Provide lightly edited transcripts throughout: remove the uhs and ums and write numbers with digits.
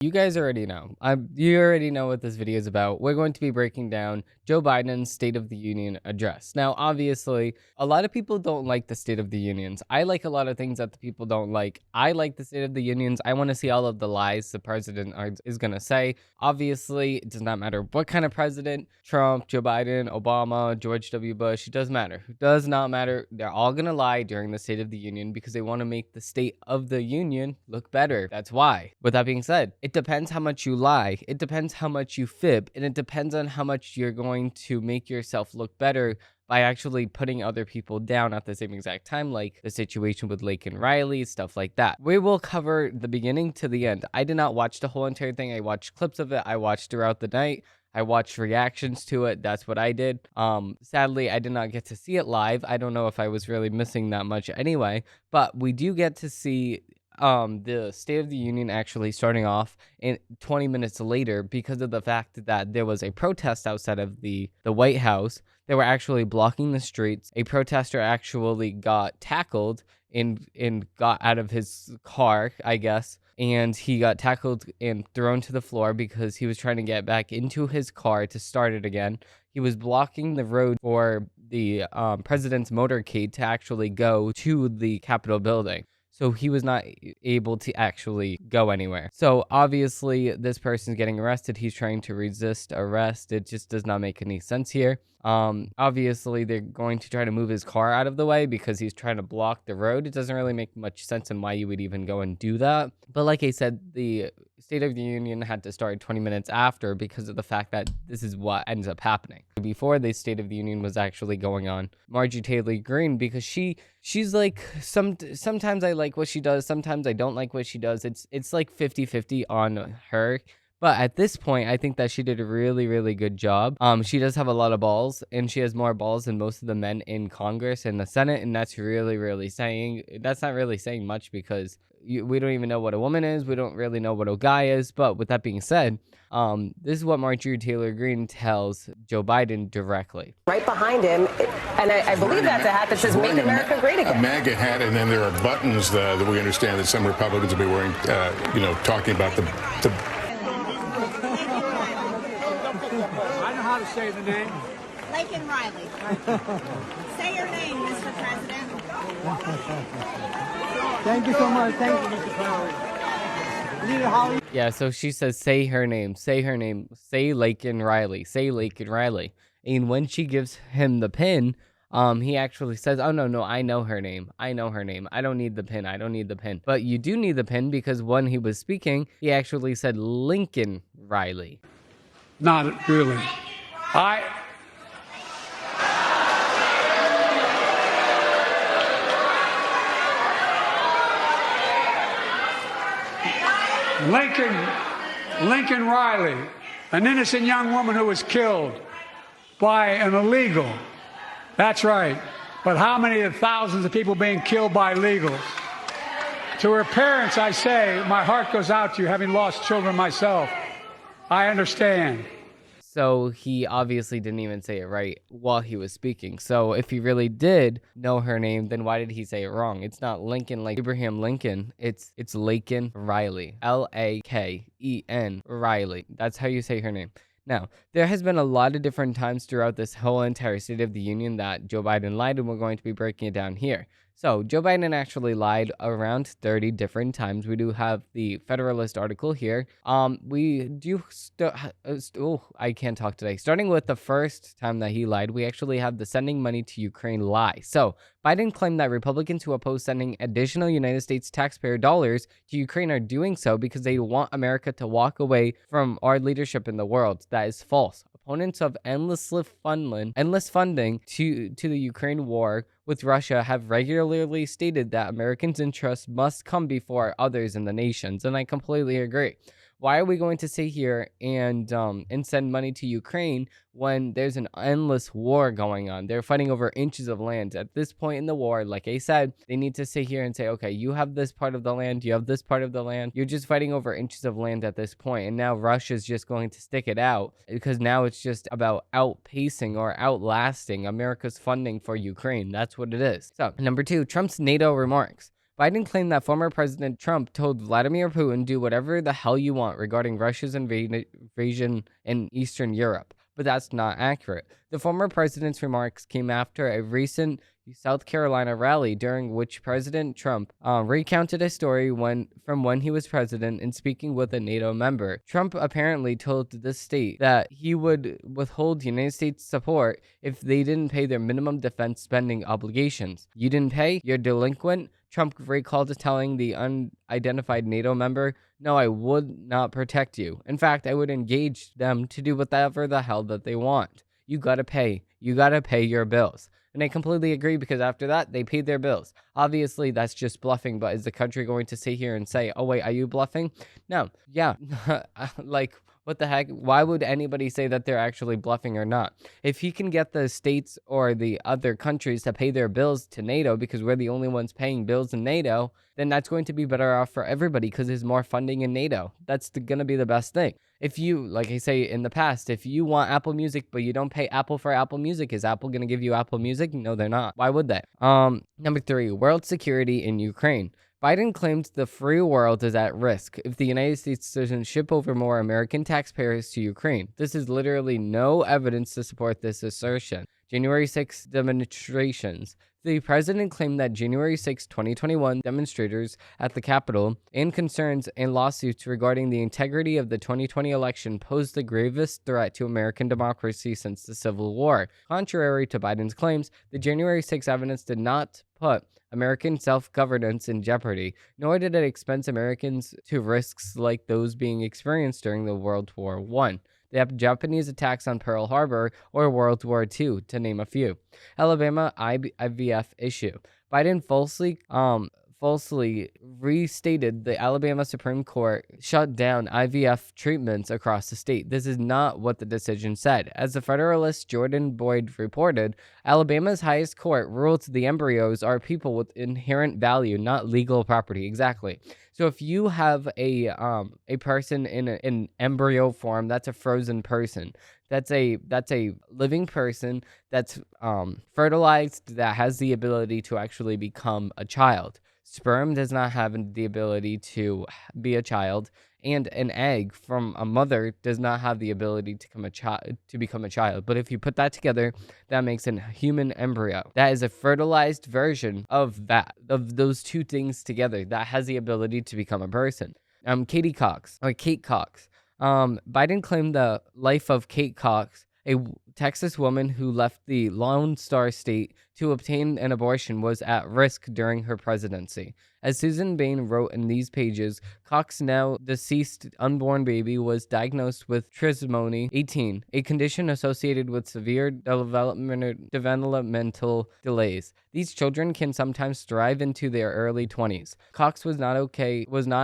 You guys already know. You already know what this video is about. We're going to be breaking down Joe Biden's State of the Union address. Now, obviously, a lot of people don't like the State of the Unions. I like a lot of things that the people don't like. I like the State of the Unions. I want to see all of the lies the president is going to say. Obviously, it does not matter what kind of president, Trump, Joe Biden, Obama, George W. Bush, it doesn't matter. It does not matter. They're all going to lie during the State of the Union because they want to make the State of the Union look better. That's why. With that being said, it depends how much you lie, it depends how much you fib, and it depends on how much you're going to make yourself look better by actually putting other people down at the same exact time, like the situation with Laken Riley, stuff like that. We will cover the beginning to the end. I did not watch the whole entire thing. I watched clips of it. I watched throughout the night. I watched reactions to it. That's what I did. Sadly, I did not get to see it live. I don't know if I was really missing that much anyway, but we do get to see the State of the Union actually starting off in 20 minutes later because of the fact that there was a protest outside of the White House. They were actually blocking the streets. A protester actually got tackled and got out of his car, I guess, and he got tackled and thrown to the floor because he was trying to get back into his car to start it again. He was blocking the road for the president's motorcade to actually go to the Capitol building. So he was not able to actually go anywhere. So obviously this person's getting arrested. He's trying to resist arrest. It just does not make any sense here. Obviously they're going to try to move his car out of the way because he's trying to block the road. It doesn't really make much sense in why you would even go and do that. But like I said, the State of the Union had to start 20 minutes after because of the fact that this is what ends up happening. Before the State of the Union was actually going on, Marjorie Taylor Greene, because she's like, sometimes I like what she does, sometimes I don't like what she does. It's like 50-50 on her. But at this point, I think that she did a really, really good job. She does have a lot of balls, and she has more balls than most of the men in Congress and the Senate, and that's not really saying much because we don't even know what a woman is. We don't really know what a guy is. But with that being said, this is what Marjorie Taylor Greene tells Joe Biden directly. Right behind him, and I believe that's a hat that says "Make America Great Again." A MAGA hat, and then there are buttons that we understand that some Republicans will be wearing, talking about the I know how to say the name. Laken Riley. Say your name, Mr. President. Thank you so much. Thank you, Mr. President. Yeah, so she says, say her name, say Laken Riley, say Laken Riley. And when she gives him the pin, he actually says, oh, no, I know her name. I don't need the pin. But you do need the pin because when he was speaking, he actually said Lincoln Riley. Not really. Lincoln Riley, an innocent young woman who was killed by an illegal. That's right. But how many of thousands of people being killed by illegals? To her parents, I say, my heart goes out to you, having lost children myself. I understand. So he obviously didn't even say it right while he was speaking. So if he really did know her name, then why did he say it wrong? It's not Lincoln like Abraham Lincoln. It's Laken Riley. L-A-K-E-N Riley. That's how you say her name. Now, there has been a lot of different times throughout this whole entire State of the Union that Joe Biden lied, and we're going to be breaking it down here. So Joe Biden actually lied around 30 different times. We do have the Federalist article here. We do I can't talk today. Starting with the first time that he lied, we actually have the sending money to Ukraine lie. So Biden claimed that Republicans who oppose sending additional United States taxpayer dollars to Ukraine are doing so because they want America to walk away from our leadership in the world. That is false. Opponents of endless funding to the Ukraine war with Russia have regularly stated that Americans' interests must come before others in the nations, and I completely agree. Why are we going to sit here and send money to Ukraine when there's an endless war going on? They're fighting over inches of land. At this point in the war, like I said, they need to sit here and say, okay, you have this part of the land, you have this part of the land. You're just fighting over inches of land at this point, and now Russia's just going to stick it out because now it's just about outpacing or outlasting America's funding for Ukraine. That's what it is. So, number two, Trump's NATO remarks. Biden claimed that former President Trump told Vladimir Putin, do whatever the hell you want regarding Russia's invasion in Eastern Europe. But that's not accurate. The former president's remarks came after a recent South Carolina rally during which President Trump recounted a story from when he was president and speaking with a NATO member. Trump apparently told the state that he would withhold United States support if they didn't pay their minimum defense spending obligations. You didn't pay? You're delinquent? Trump recalled telling the unidentified NATO member, no, I would not protect you. In fact, I would engage them to do whatever the hell that they want. You gotta pay. You gotta pay your bills. And I completely agree, because after that, they paid their bills. Obviously, that's just bluffing, but is the country going to sit here and say, oh, wait, are you bluffing? No. Yeah. Like, what the heck? Why would anybody say that they're actually bluffing or not? If he can get the states or the other countries to pay their bills to NATO, because we're the only ones paying bills in NATO, then that's going to be better off for everybody, because there's more funding in NATO. That's going to be the best thing. If you, like I say in the past, if you want Apple Music, but you don't pay Apple for Apple Music, is Apple going to give you Apple Music? No, they're not. Why would they? Number 3, world security in Ukraine. Biden claimed the free world is at risk if the United States doesn't ship over more American taxpayers to Ukraine. This is literally no evidence to support this assertion. January 6 demonstrations. The president claimed that January 6, 2021 demonstrators at the Capitol and concerns and lawsuits regarding the integrity of the 2020 election posed the gravest threat to American democracy since the Civil War. Contrary to Biden's claims, the January 6 evidence did not put American self-governance in jeopardy, nor did it expose Americans to risks like those being experienced during the World War I. The Japanese attacks on Pearl Harbor or World War II, to name a few. Alabama IVF issue. Biden falsely restated the Alabama Supreme Court shut down IVF treatments across the state. This is not what the decision said. As the Federalist Jordan Boyd reported, Alabama's highest court ruled the embryos are people with inherent value, not legal property. Exactly. So if you have a person in an embryo form, that's a frozen person. That's a living person that's fertilized, that has the ability to actually become a child. Sperm does not have the ability to be a child, and an egg from a mother does not have the ability to become a child. But if you put that together, that makes a human embryo. That is a fertilized version of those two things together that has the ability to become a person. Kate Cox. Biden claimed the life of Kate Cox, a Texas woman who left the Lone Star State to obtain an abortion, was at risk during her presidency. As Susan Bain wrote in these pages, Cox's now deceased unborn baby was diagnosed with trisomy 18, a condition associated with severe developmental delays. These children can sometimes thrive into their early 20s. Cox was not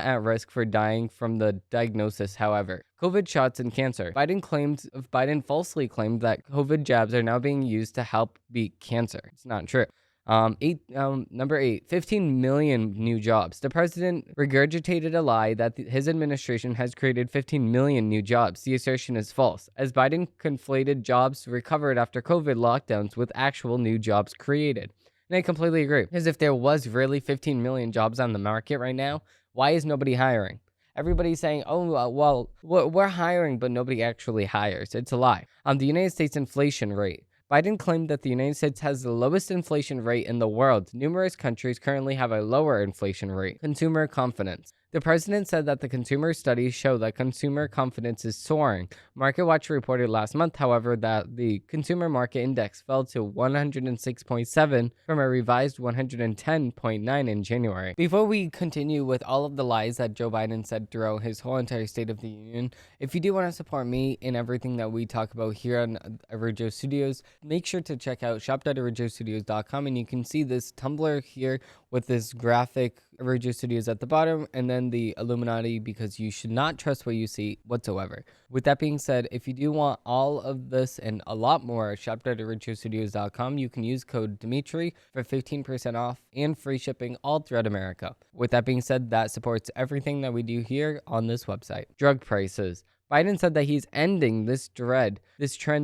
at risk for dying from the diagnosis, however. COVID shots and cancer. Biden falsely claimed that COVID jabs are now being used to help beat cancer. It's not true. Number 8, 15 million new jobs. The president regurgitated a lie that his administration has created 15 million new jobs. The assertion is false, as Biden conflated jobs recovered after COVID lockdowns with actual new jobs created. And I completely agree, because if there was really 15 million jobs on the market right now, why is nobody hiring? Everybody's saying, oh, well, we're hiring, but nobody actually hires. It's a lie. The United States inflation rate. Biden claimed that the United States has the lowest inflation rate in the world. Numerous countries currently have a lower inflation rate. Consumer confidence. The president said that the consumer studies show that consumer confidence is soaring. MarketWatch reported last month, however, that the consumer market index fell to 106.7 from a revised 110.9 in January. Before we continue with all of the lies that Joe Biden said throughout his whole entire State of the Union, if you do want to support me in everything that we talk about here on Average Studios, make sure to check out shop.averagjoestudios.com, and you can see this Tumblr here with this graphic Average Studios at the bottom, and then the Illuminati, because you should not trust what you see whatsoever. With that being said, if you do want all of this and a lot more, shop.averagjoestudios.com, you can use code Dimitri for 15% off and free shipping all throughout America. With that being said, that supports everything that we do here on this website. Drug prices. Biden said that he's ending this trend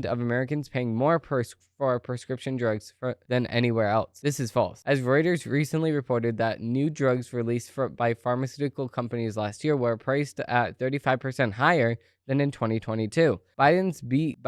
of Americans paying more for prescription drugs than anywhere else. This is false, as Reuters recently reported that new drugs released by pharmaceutical companies last year were priced at 35% higher than in 2022. Biden beat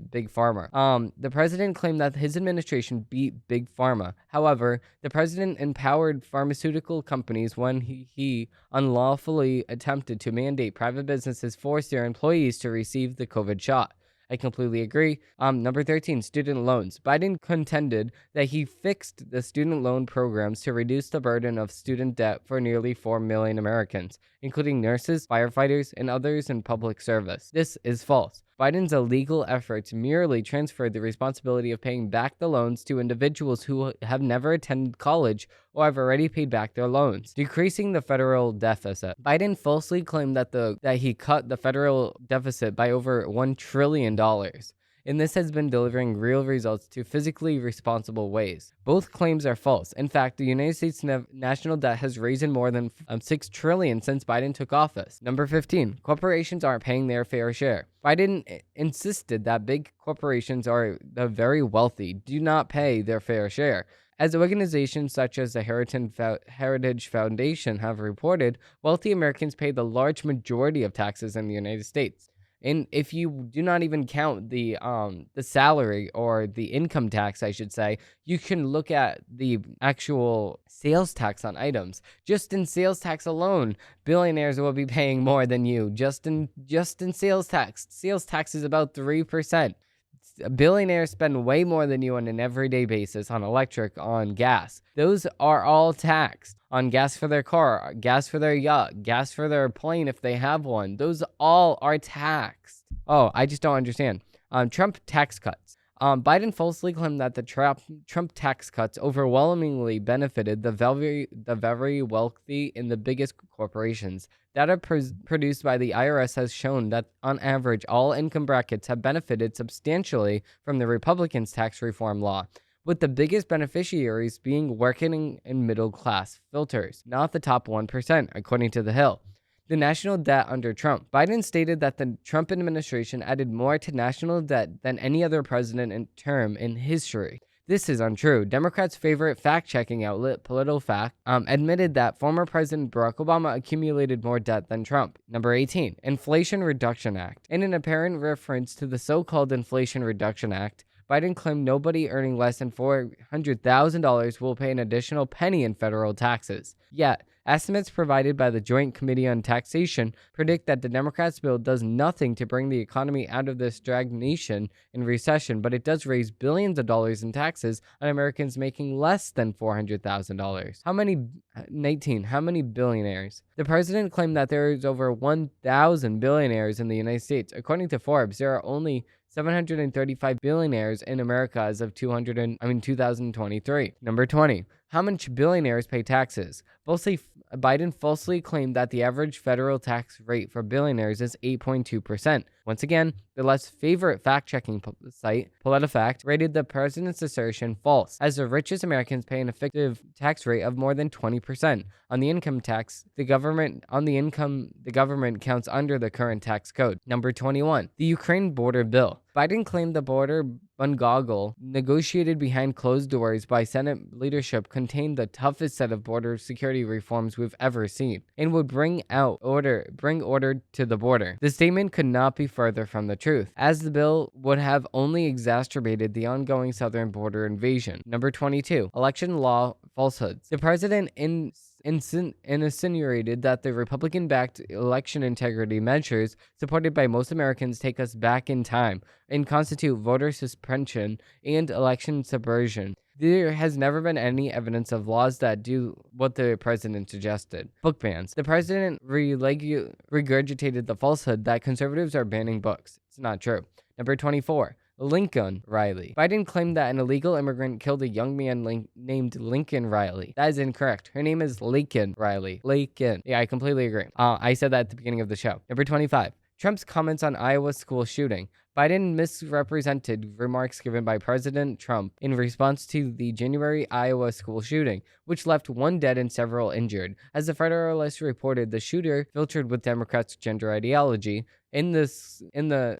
Big Pharma. The president claimed that his administration beat Big Pharma. However, the president empowered pharmaceutical companies when he unlawfully attempted to mandate private businesses force their employees to receive the COVID shot. I completely agree. Number 13, student loans. Biden contended that he fixed the student loan programs to reduce the burden of student debt for nearly 4 million Americans, including nurses, firefighters, and others in public service. This is false. Biden's illegal efforts merely transferred the responsibility of paying back the loans to individuals who have never attended college or have already paid back their loans, decreasing the federal deficit. Biden falsely claimed that he cut the federal deficit by over $1 trillion. And this has been delivering real results to physically responsible ways. Both claims are false. In fact, the United States national debt has risen more than $6 trillion since Biden took office. Number 15, corporations aren't paying their fair share. Biden insisted that big corporations or the very wealthy do not pay their fair share. As organizations such as the Heritage Foundation have reported, wealthy Americans pay the large majority of taxes in the United States. And if you do not even count the salary or the income tax, I should say, you can look at the actual sales tax on items. Just in sales tax alone, billionaires will be paying more than you. Just in sales tax. Sales tax is about 3%. Billionaires spend way more than you on an everyday basis on electric, on gas. Those are all taxed. On gas for their car, gas for their yacht, gas for their plane if they have one. Those all are taxed. Oh, I just don't understand. Trump tax cuts. Biden falsely claimed that the Trump tax cuts overwhelmingly benefited the very wealthy and the biggest corporations. Data produced by the IRS has shown that, on average, all income brackets have benefited substantially from the Republicans' tax reform law, with the biggest beneficiaries being working and middle-class filters, not the top 1%, according to The Hill. The national debt under Trump. Biden stated that the Trump administration added more to national debt than any other president in term in history. This is untrue. Democrats' favorite fact-checking outlet, PolitiFact, admitted that former President Barack Obama accumulated more debt than Trump. Number 18, Inflation Reduction Act. In an apparent reference to the so-called Inflation Reduction Act, Biden claimed nobody earning less than $400,000 will pay an additional penny in federal taxes. Yet, estimates provided by the Joint Committee on Taxation predict that the Democrats' bill does nothing to bring the economy out of this stagnation and recession, but it does raise billions of dollars in taxes on Americans making less than $400,000. How many billionaires? The president claimed that there is over 1,000 billionaires in the United States. According to Forbes, there are only 735 billionaires in America as of 2023. Number 20. How much billionaires pay taxes? Biden falsely claimed that the average federal tax rate for billionaires is 8.2%. Once again, the less favorite fact-checking site, PolitiFact, rated the president's assertion false, as the richest Americans pay an effective tax rate of more than 20%. On the income tax, the government counts under the current tax code. Number 21, the Ukraine border bill. Biden claimed the border boondoggle negotiated behind closed doors by Senate leadership contained the toughest set of border security reforms we've ever seen and would bring order to the border. The statement could not be further from the truth, as the bill would have only exacerbated the ongoing southern border invasion. Number 22, election law falsehoods. The president insinuated that the Republican-backed election integrity measures supported by most Americans take us back in time and constitute voter suspension and election subversion. There has never been any evidence of laws that do what the president suggested. Book bans. The president regurgitated the falsehood that conservatives are banning books. It's not true. Number 24. Lincoln Riley. Biden claimed that an illegal immigrant killed a young man named Lincoln Riley. That is incorrect. Her name is Laken Riley. Laken. Yeah, I completely agree. I said that at the beginning of the show. Number 25. Trump's comments on Iowa school shooting. Biden misrepresented remarks given by President Trump in response to the January Iowa school shooting, which left 1 dead and several injured. As the Federalist reported, the shooter filtered with Democrats' gender ideology. In the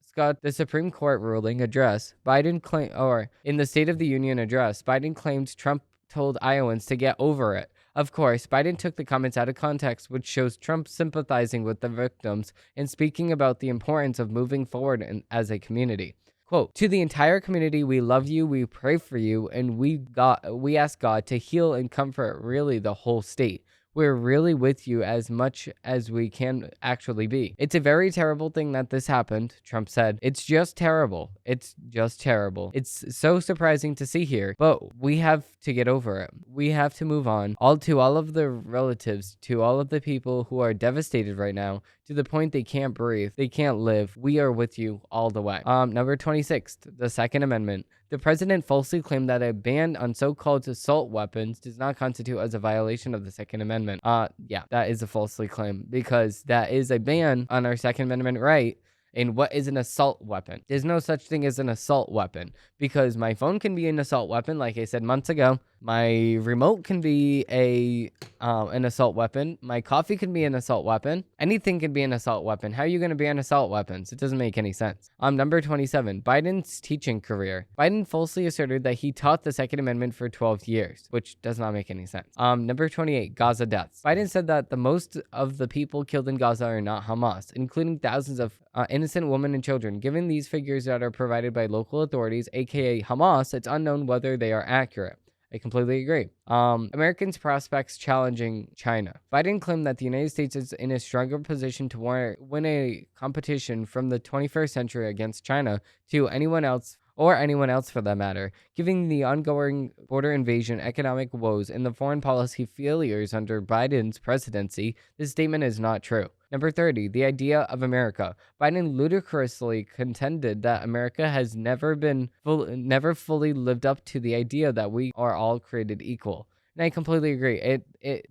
Supreme Court ruling address, in the State of the Union address, Biden claimed Trump told Iowans to get over it. Of course, Biden took the comments out of context, which shows Trump sympathizing with the victims and speaking about the importance of moving forward as a community. Quote, "To the entire community, we love you, we pray for you, and we ask God to heal and comfort really the whole state. We're really with you as much as we can actually be. It's a very terrible thing that this happened," Trump said. "It's just terrible. It's just terrible. It's so surprising to see here, but we have to get over it. We have to move on. To all of the relatives, to all of the people who are devastated right now, to the point they can't breathe, they can't live. We are with you all the way." Number 26, the Second Amendment. The president falsely claimed that a ban on so-called assault weapons does not constitute as a violation of the Second Amendment. Yeah, that is a falsely claim because that is a ban on our Second Amendment right. And what is an assault weapon? There's no such thing as an assault weapon because my phone can be an assault weapon, like I said months ago. My remote can be an assault weapon. My coffee can be an assault weapon. Anything can be an assault weapon. How are you going to ban assault weapons? It doesn't make any sense. Number 27, Biden's teaching career. Biden falsely asserted that he taught the Second Amendment for 12 years, which does not make any sense. Number 28, Gaza deaths. Biden said that the most of the people killed in Gaza are not Hamas, including thousands of innocent women and children. Given these figures that are provided by local authorities, aka Hamas, it's unknown whether they are accurate. I completely agree. Americans' prospects challenging China. Biden claimed that the United States is in a stronger position to win a competition from the 21st century against China to anyone else for that matter, given the ongoing border invasion, economic woes, and the foreign policy failures under Biden's presidency. This statement is not true. Number 30, the idea of America. Biden ludicrously contended that America has never fully lived up to the idea that we are all created equal. And I completely agree.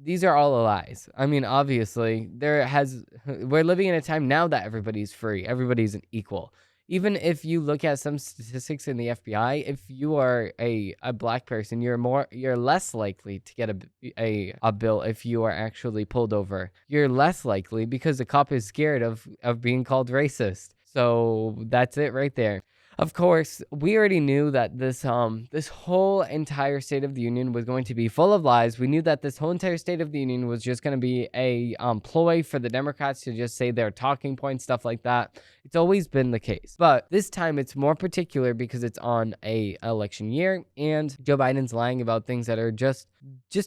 These are all lies. I mean, obviously, we're living in a time now that everybody's free, everybody's equal. Even if you look at some statistics in the FBI, if you are a black person, you're less likely to get a bill if you are actually pulled over. You're less likely because the cop is scared of being called racist. So that's it right there. Of course, we already knew that this whole entire State of the Union was going to be full of lies. We knew that this whole entire State of the Union was just going to be a ploy for the Democrats to just say their talking points, stuff like that. It's always been the case. But this time it's more particular because it's on a election year and Joe Biden's lying about things that are just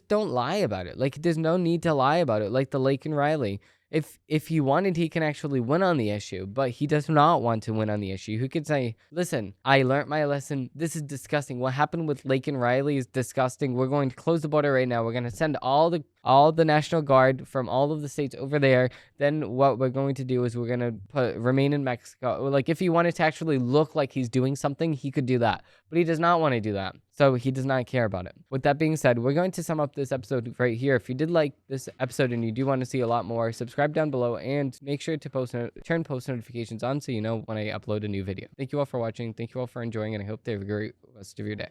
don't lie about it. Like, there's no need to lie about it. Like the Laken Riley. If he wanted, he can actually win on the issue, but he does not want to win on the issue. He could say, listen, I learned my lesson. This is disgusting. What happened with Laken Riley is disgusting. We're going to close the border right now. We're going to send all the National Guard from all of the states over there. Then what we're going to do is we're going to remain in Mexico. Like, if he wanted to actually look like he's doing something, he could do that. But he does not want to do that. So he does not care about it. With that being said, we're going to sum up this episode right here. If you did like this episode and you do want to see a lot more, subscribe down below and make sure to turn post notifications on so you know when I upload a new video. Thank you all for watching. Thank you all for enjoying, and I hope you have a great rest of your day.